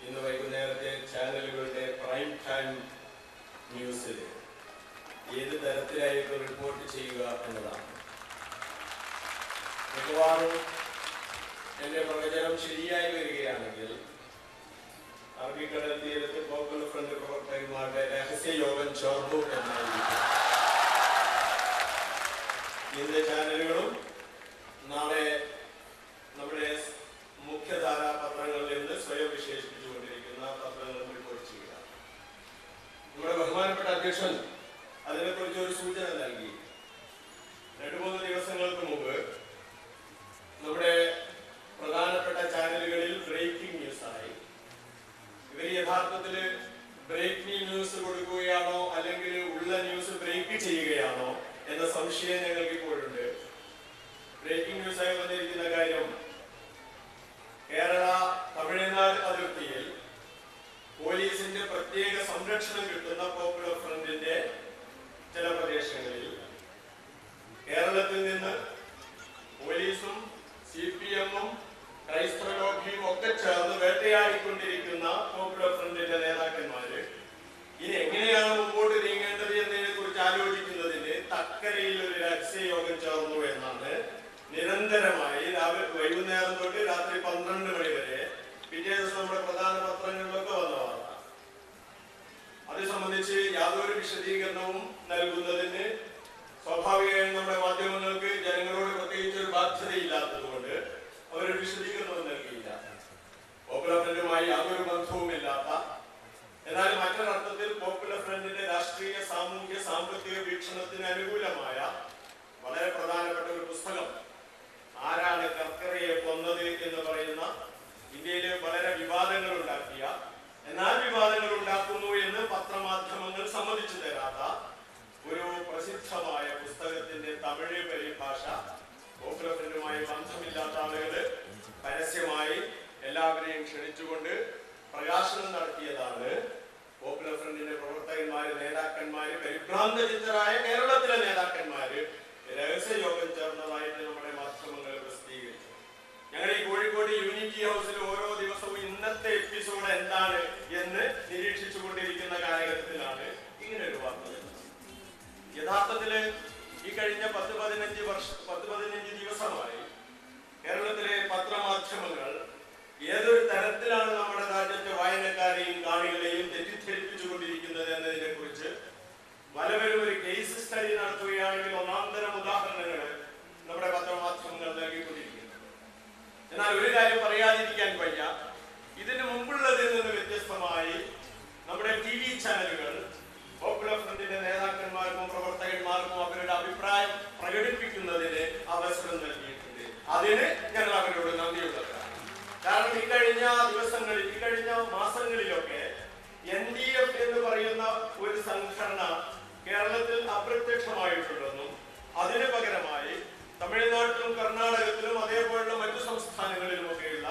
ഇന്ന് വൈകുന്നേരത്തെ ചാനലുകളുടെ പ്രൈം ടൈം ന്യൂസിൽ ഏത് തരത്തിലായിരിക്കും റിപ്പോർട്ട് ചെയ്യുക എന്നതാണ്. മിക്കവാറും എൻ്റെ പ്രവചനം ശരിയായി വരികയാണെങ്കിൽ അറബിക്കടൽ തീരത്ത് പോപ്പുലർ ഫ്രണ്ട് പ്രവർത്തകന്മാരുടെ രഹസ്യ യോഗം ചേർന്നു എന്നായിരിക്കും. ഇന്ന് ചാനലുകളും നാളെ നമ്മുടെ മുഖ്യധാരാ പത്രങ്ങളിൽ നിന്ന് സ്വയം വിശേഷിപ്പിച്ചുകൊണ്ടിരിക്കുന്ന പത്രങ്ങളും റിപ്പോർട്ട് ചെയ്യുക. നമ്മുടെ ബഹുമാനപ്പെട്ട അധ്യക്ഷൻ അതിനെക്കുറിച്ച് ഒരു സൂചന നൽകി. 2-3 ദിവസങ്ങൾക്ക് മുമ്പ് നമ്മുടെ പ്രധാനപ്പെട്ട ചാനലുകളിൽ ബ്രേക്കിംഗ് ന്യൂസായി. ഇവർ യഥാർത്ഥത്തിൽ ബ്രേക്കിംഗ് ന്യൂസ് കൊടുക്കുകയാണോ അല്ലെങ്കിൽ ഉള്ള ന്യൂസ് ബ്രേക്ക് ചെയ്യുകയാണോ എന്ന സംശയം ഞങ്ങൾക്ക് ഇപ്പോഴുണ്ട്. ബ്രേക്കിംഗ് ന്യൂസായി വന്നിരിക്കുന്ന കാര്യം, കേരള തമിഴ്നാട് അതിർത്തിയിൽ പോലീസിന്റെ പ്രത്യേക സംരക്ഷണം കിട്ടുന്ന പോപ്പുലർ ഫ്രണ്ടിന്റെ ചില പ്രദേശങ്ങളിൽ കേരളത്തിൽ നിന്ന് പോലീസും CPM-ഉം ക്രൈസ്തവ ലോബിയും ഒക്കെ ചേർന്ന് വേട്ടയാടിക്കൊണ്ടിരിക്കുന്ന പോപ്പുലർ ഫ്രണ്ടിന്റെ നേതാക്കന്മാര് ഇനി എങ്ങനെയാണ് മുമ്പോട്ട് നീങ്ങേണ്ടത് എന്നതിനെ കുറിച്ച് ആലോചിക്കുന്നതിന് തക്കരയിൽ ഒരു രഹസ്യ യോഗം ചേർന്നു എന്നാണ് നിരന്തരമായി വൈകുന്നേരം തൊട്ട് രാത്രി 12 മണി വരെ പിറ്റേ ദിവസം നമ്മുടെ പ്രധാന പത്രങ്ങളിലൊക്കെ വന്ന വാർത്ത. അത് സംബന്ധിച്ച് യാതൊരു വിശദീകരണവും നൽകുന്നതിന് സ്വാഭാവികമായും നമ്മുടെ മാധ്യമങ്ങൾക്ക് ജനങ്ങളോട് പ്രത്യേകിച്ച് ഒരു ബാധ്യതയില്ലാത്തത് കൊണ്ട് അവരൊരു വിശദീകരണവും നൽകിയില്ല. പോപ്പുലർ ഫ്രണ്ടുമായി യാതൊരു ബന്ധവുമില്ലാത്ത, എന്നാൽ മറ്റൊരർത്ഥത്തിൽ പോപ്പുലർ ഫ്രണ്ടിന്റെ രാഷ്ട്രീയ, സാമൂഹ്യ, സാമ്പത്തിക വീക്ഷണത്തിന് അനുകൂലമായ വളരെ പ്രധാനപ്പെട്ട ഒരു പുസ്തകം, ആരാണ് കർക്കറയെ കൊന്നത് എന്ന് പറയുന്ന, ഇന്ത്യയിൽ വളരെ വിവാദങ്ങൾ ഉണ്ടാക്കിയ, എന്നാൽ വിവാദങ്ങൾ ഉണ്ടാക്കുന്നു എന്ന് പത്രമാധ്യമങ്ങൾ സമ്മതിച്ചു തരാത്ത ഒരു പ്രസിദ്ധമായ പുസ്തകത്തിന്റെ തമിഴ് പരിഭാഷ പോപ്പുലർ ഫ്രണ്ടുമായി ബന്ധമില്ലാത്ത ആളുകൾ പരസ്യമായി എല്ലാവരെയും ക്ഷണിച്ചുകൊണ്ട് പ്രകാശനം നടത്തിയതാണ്. പോപ്പുലർ ഫ്രണ്ടിന്റെ പ്രവർത്തകന്മാര്, നേതാക്കന്മാര്, പരിഭ്രാന്തചിത്തരായ കേരളത്തിലെ നേതാക്കന്മാര് രഹസ്യ യോഗം ചേർന്നതായിട്ട് നമ്മുടെ മാധ്യമങ്ങൾ പ്രസിദ്ധീകരിച്ചു. ഞങ്ങൾ ഈ കോഴിക്കോട് യൂണിറ്റി ഹൗസിൽ ഓരോ ദിവസവും ഇന്നത്തെ എപ്പിസോഡ് എന്താണ് എന്ന് നിരീക്ഷിച്ചു കൊണ്ടിരിക്കുന്ന കാലഘട്ടത്തിലാണ് ഇങ്ങനെ ഒരു വാർത്ത. യഥാർത്ഥത്തില് ഈ കഴിഞ്ഞ 10-15 ദിവസമായി കേരളത്തിലെ പത്രമാധ്യമങ്ങൾ ഏതൊരു തരത്തിലാണ് നമ്മുടെ രാജ്യത്തെ വായനക്കാരെയും കാണികളെയും തെറ്റിദ്ധരിപ്പിച്ചുകൊണ്ടിരിക്കുന്നത് എന്നതിനെ കുറിച്ച് പലവരും ഒരു കേസ് സ്റ്റഡി നടത്തുകയാണെങ്കിൽ ഒന്നാന്തരം ഉദാഹരണങ്ങൾ നമ്മുടെ പത്രമാധ്യമങ്ങൾ നൽകിക്കൊണ്ടിരിക്കുന്നു. എന്നാൽ ഒരു കാര്യം പറയാതിരിക്കാൻ വയ്യ, ഇതിന് മുമ്പുള്ളതിൽ നിന്ന് വ്യത്യസ്തമായി നമ്മുടെ TV ചാനലുകൾ പോപ്പുലർ ഫ്രണ്ടിന്റെ നേതാക്കന്മാർക്കും പ്രവർത്തകന്മാർക്കും അവരുടെ അഭിപ്രായം പ്രകടിപ്പിക്കുന്നതിന് അവസരം നൽകിയിട്ടുണ്ട്. അതിന് ഞങ്ങൾ അവരോട് നന്ദിയുള്ളവരാണ്. കാരണം ഈ കഴിഞ്ഞ ദിവസങ്ങളിൽ, ഈ കഴിഞ്ഞ മാസങ്ങളിലൊക്കെ NDF എന്ന് പറയുന്ന ഒരു സംഘടന കേരളത്തിൽ അപ്രത്യക്ഷമായിട്ടുണ്ടെന്നും അതിന് പകരമായി തമിഴ്നാട്ടിലും കർണാടകത്തിലും അതേപോലുള്ള മറ്റു സംസ്ഥാനങ്ങളിലുമൊക്കെയുള്ള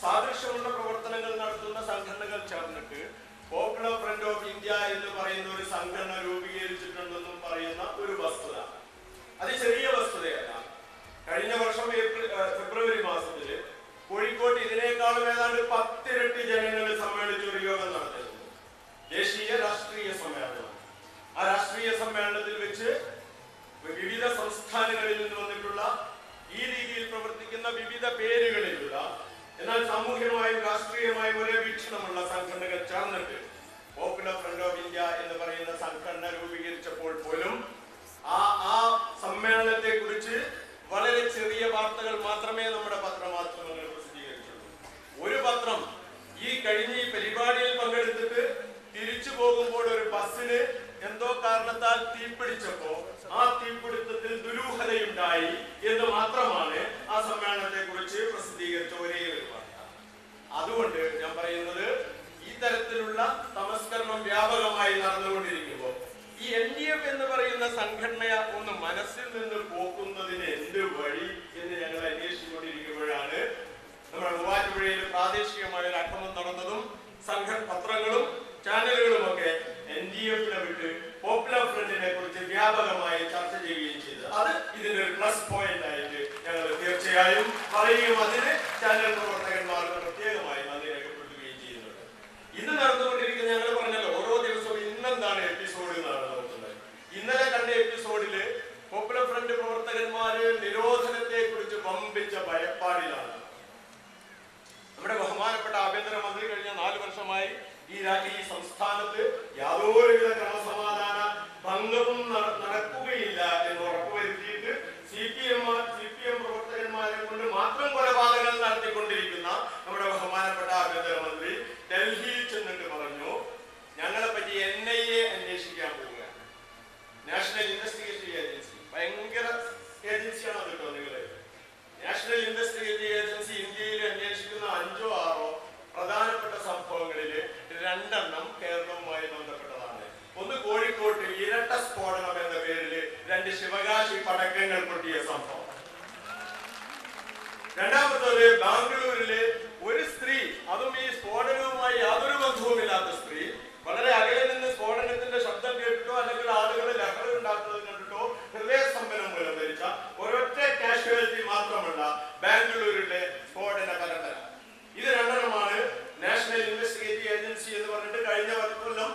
സാദൃശ്യമുള്ള പ്രവർത്തനങ്ങൾ നടത്തുന്ന സംഘടനകൾ ചേർന്നിട്ട് പോപ്പുലർ ഫ്രണ്ട് ഓഫ് ഇന്ത്യ എന്ന് പറയുന്ന ഒരു സംഘടന രൂപീകരിച്ചിട്ടുണ്ടെന്നും പറയുന്ന ഒരു വസ്തുത, അത് ചെറിയ വസ്തുതയല്ല. കഴിഞ്ഞ വർഷം ഫെബ്രുവരി മാസത്തില് കോഴിക്കോട്ട് ഇതിനേക്കാളും ഏതാണ്ട് 10 ഇരട്ടി ജനങ്ങൾ സമ്മേളിച്ച് ഒരു യോഗം നടത്തിയിരുന്നു. ദേശീയ രാഷ്ട്രീയ സമ്മേളനം. ആ രാഷ്ട്രീയ സമ്മേളനത്തിൽ വെച്ച് വിവിധ സംസ്ഥാനങ്ങളിൽ നിന്ന് വന്നിട്ടുള്ള, ഈ രീതിയിൽ പ്രവർത്തിക്കുന്ന വിവിധ പേരുകളിലുള്ള, എന്നാൽ സാമൂഹ്യമായും രാഷ്ട്രീയമായും ഒരേ വീക്ഷണമുള്ള സംഘടനകൾ ചേർന്നിട്ട് പോപ്പുലർ ഫ്രണ്ട് ഓഫ് ഇന്ത്യ എന്ന് പറയുന്ന സംഘടന രൂപീകരിച്ചപ്പോൾ പോലും ആ സമ്മേളനത്തെ കുറിച്ച് വളരെ ചെറിയ വാർത്തകൾ മാത്രമേ നമ്മുടെ പത്രമാധ്യമങ്ങൾ പ്രസിദ്ധീകരിച്ചുള്ളൂ. ഒരു പത്രം ഈ കഴിഞ്ഞ ഈ പരിപാടിയിൽ പങ്കെടുത്തിട്ട് തിരിച്ചു പോകുമ്പോൾ ഒരു ബസ്സിന് എന്തോ കാരണത്താൽ തീപിടിച്ചപ്പോ ആ തീപിടുത്തത്തിൽ ദുരൂഹതയുണ്ടായി എന്ന് മാത്രമാണ് ആ സമ്മേളനത്തെ കുറിച്ച് പ്രസിദ്ധീകരിച്ച ഒരേ ഒരു വാർത്ത. അതുകൊണ്ട് ഞാൻ പറയുന്നത്, ഈ തരത്തിലുള്ള തമസ്കരണം വ്യാപകമായി നടന്നുകൊണ്ടിരിക്കുമ്പോൾ ഈ NDF എന്ന് പറയുന്ന സംഘടന ഒന്ന് മനസ്സിൽ നിന്ന് പോക്കുന്നതിന് എന്ത് വഴി എന്ന് ഞങ്ങൾ അന്വേഷിച്ചുകൊണ്ടിരിക്കുമ്പോഴാണ് നമ്മുടെ മൂവാറ്റുപുഴയിൽ പ്രാദേശികമായ ഒരു അക്രമം നടന്നതും പത്രങ്ങളും ചാനലുകളും ഒക്കെ NDF-നെ വിട്ട് പോപ്പുലർ ഫ്രണ്ടിനെ കുറിച്ച് വ്യാപകമായി ചർച്ച ചെയ്യുകയും ചെയ്തത്. അത് ഇതിന്റെ ഒരു പ്ലസ് പോയിന്റ് ആയിട്ട് ഞങ്ങൾ തീർച്ചയായും പറയുകയും അതിന് ചാനൽ പ്രവർത്തകന്മാർക്ക് പ്രത്യേകമായി നന്ദി രേഖപ്പെടുത്തുകയും ചെയ്യുന്നുണ്ട്. കാലമായി ഈ സംസ്ഥാനത്ത് യാതൊരുവിധ ക്രമസമാധാന ഭംഗവും നടക്കുകയില്ല എന്ന് ഉറപ്പുവരുത്തിയിട്ട് സി പി എം പ്രവർത്തകന്മാരെ കൊണ്ട് മാത്രം കൊലപാതകങ്ങൾ നടത്തിക്കൊണ്ടിരിക്കുന്ന നമ്മുടെ ബഹുമാനപ്പെട്ട ആഭ്യന്തരമന്ത്രി ഡൽഹിയിൽ ചെന്നിട്ട് പറഞ്ഞു, ഞങ്ങളെ പറ്റി NIA അന്വേഷിക്കാൻ പോവുകയാണ്. നാഷണൽ ഇൻവെസ്റ്റിഗേറ്റീവ് ഏജൻസി, ഭയങ്കര ഏജൻസിയാണ് അത് കേട്ടോ. നിങ്ങള് നാഷണൽ ഇൻവെസ്റ്റിഗേറ്റീവ് ഏജൻസി ഇന്ത്യയിൽ അന്വേഷിക്കുന്ന 5 or 6 പ്രധാനപ്പെട്ട സംഭവങ്ങളിൽ 2 കേരളവുമായി ബന്ധപ്പെട്ടതാണ്. ഒന്ന് കോഴിക്കോട്ട് ഇരട്ട സ്ഫോടനം എന്ന പേരിൽ 2 ശിവകാശി പടക്കങ്ങൾ പൊട്ടിയ സംഭവം. രണ്ടാമത്തത് ബാംഗ്ലൂരിലെ ഒരു സ്ത്രീ, അതും ഈ സ്ഫോടനവുമായി യാതൊരു ബന്ധവുമില്ലാത്ത സ്ത്രീ, വളരെ അകലെ നിന്ന് സ്ഫോടനത്തിന്റെ ശബ്ദം കേട്ടിട്ടോ അല്ലെങ്കിൽ ആളുകളെ ലഹള ഉണ്ടാക്കുന്നത് കണ്ടിട്ടോ ഹൃദയസ്തംഭനം മൂലം മരിച്ച ഒരൊറ്റ കാഷ്വാലിറ്റി മാത്രമല്ല ബാംഗ്ലൂരിലെ സ്ഫോടന പരമ്പര. ഇത് 2 നാഷണൽ ഇൻവെസ്റ്റിഗേറ്റീവ് ഏജൻസി എന്ന് പറഞ്ഞിട്ട് കഴിഞ്ഞ കൊല്ലം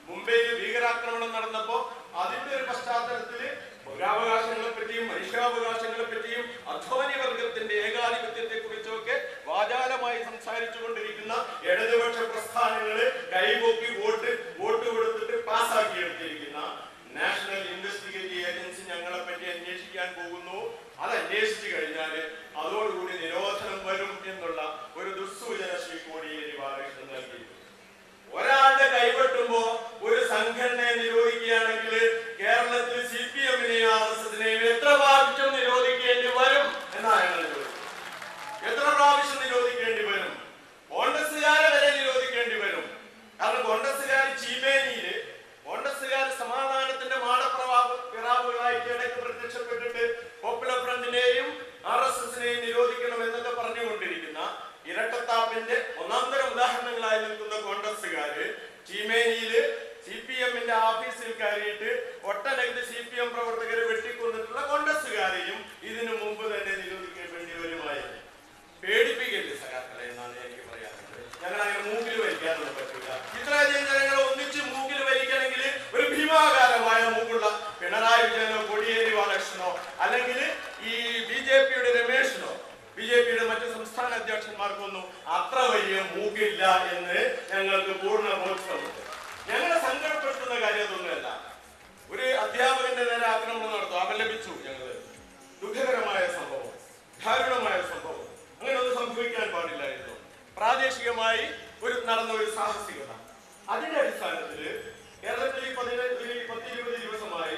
മുംബൈയിൽ ഭീകരാക്രമണം നടന്നപ്പോ അതിന്റെ ഒരു പശ്ചാത്തലത്തില് പൗരാവകാശങ്ങളെ പറ്റിയും മനുഷ്യാവകാശങ്ങളെ പറ്റിയും അധ്വാനി വർഗത്തിന്റെ ഏകാധിപത്യത്തെ കുറിച്ചൊക്കെ വാചാലമായി സംസാരിച്ചു കൊണ്ടിരിക്കുന്ന ഇടതുപക്ഷ പ്രസ്ഥാനങ്ങള് കൈപൊക്കി വോട്ട് കൊടുത്തിട്ട് പാസ്സാക്കിയെടുത്തിരിക്കുന്ന നാഷണൽ ഇൻവെസ്റ്റിഗേറ്റീവ് ഏജൻസി ഞങ്ങളെ പറ്റി അന്വേഷിക്കാൻ പോകുന്നു. അത് അന്വേഷിച്ചു കഴിഞ്ഞാല് അതോടുകൂടി നിരോധനം വരും എന്നുള്ള ഒരു ദുസ്സൂചന ശ്രീ കോടിയേരി ബാലകൃഷ്ണൻ നൽകിയിരുന്നു. ഒരാളുടെ കൈവെട്ടുമ്പോ ഒരു സംഘടനയെ നിരോധിക്കുകയാണെങ്കിൽ കേരളത്തിൽ CPM-നെയും RSS-നെയും എത്ര പ്രാവശ്യം നിരോധിക്കേണ്ടി വരും എന്നാണ് ഞങ്ങൾ ചോദിച്ചത്. എത്ര പ്രാവശ്യം നിരോധിക്കേണ്ടി വരും? കോൺഗ്രസ്സുകാരെ വരെ നിരോധിക്കേണ്ടി വരും. കാരണം കോൺഗ്രസ്സുകാർ ചീമേനിയില് സമാധാനത്തിന്റെ മാടപ്പിറാവുകളായിട്ട് ഇടയ്ക്ക് പ്രത്യക്ഷപ്പെട്ടിട്ട് പോപ്പുലർ ഫ്രണ്ടിനെയും RSS-നെയും നിരോധിക്കണം എന്നൊക്കെ പറഞ്ഞുകൊണ്ടിരിക്കുന്ന ഇരട്ടത്താപ്പിന്റെ ഒന്നാന്തരം ഉദാഹരണങ്ങളായി നിൽക്കുന്ന കോൺഗ്രസ്സുകാര് ചീമേനിയില് CPM-ന്റെ ഓഫീസിൽ കയറിയിട്ട് ഒട്ടനവധി CPM പ്രവർത്തകരെ വെട്ടിക്കൊന്നിട്ടുള്ള കോൺഗ്രസ്സുകാരെയും ഇതിനു മുമ്പ് തന്നെ നിരോധിക്കേണ്ടി വരുമായിരുന്നു. പേടിപ്പിക്കരുത് സഖാക്കളെ എന്നാണ് എനിക്ക് പറയാനുള്ളത്. ഞങ്ങൾ അങ്ങനെ മൂക്കിൽ വലിക്കാനൊന്നും പറ്റില്ല. ഇത്രയധികം ജനങ്ങളെ ഒന്നിച്ച് മൂക്കിൽ വലിക്കണമെങ്കിൽ ഒരു ഭീമാകാരമായ മൂക്കുള്ള പിണറായി വിജയനോ കോടിയേരി ബാലകൃഷ്ണനോ അല്ലെങ്കിൽ ഈ BJP-യുടെ രമേശിനോ BJP-യുടെ മറ്റു സംസ്ഥാന അധ്യക്ഷന്മാർക്കൊന്നും അത്ര വലിയ മൂക്കില്ല എന്ന് ഞങ്ങൾക്ക് പൂർണ്ണ ബോധ്യമുണ്ട്. ഞങ്ങളെ സങ്കടപ്പെടുത്തുന്ന കാര്യം അതൊന്നുമല്ല. ഒരു അധ്യാപകന്റെ നേരെ ആക്രമണം നടത്തും, അപലപിച്ചു ഞങ്ങള്. ദുഃഖകരമായ സംഭവം, ദാരുണമായ സംഭവം. അങ്ങനെയൊന്നും സംഭവിക്കാൻ പാടില്ലായിരുന്നു. പ്രാദേശികമായി നടന്ന ഒരു സാഹസികത, അതിന്റെ അടിസ്ഥാനത്തിൽ കേരളത്തിൽ 10-20 ദിവസമായി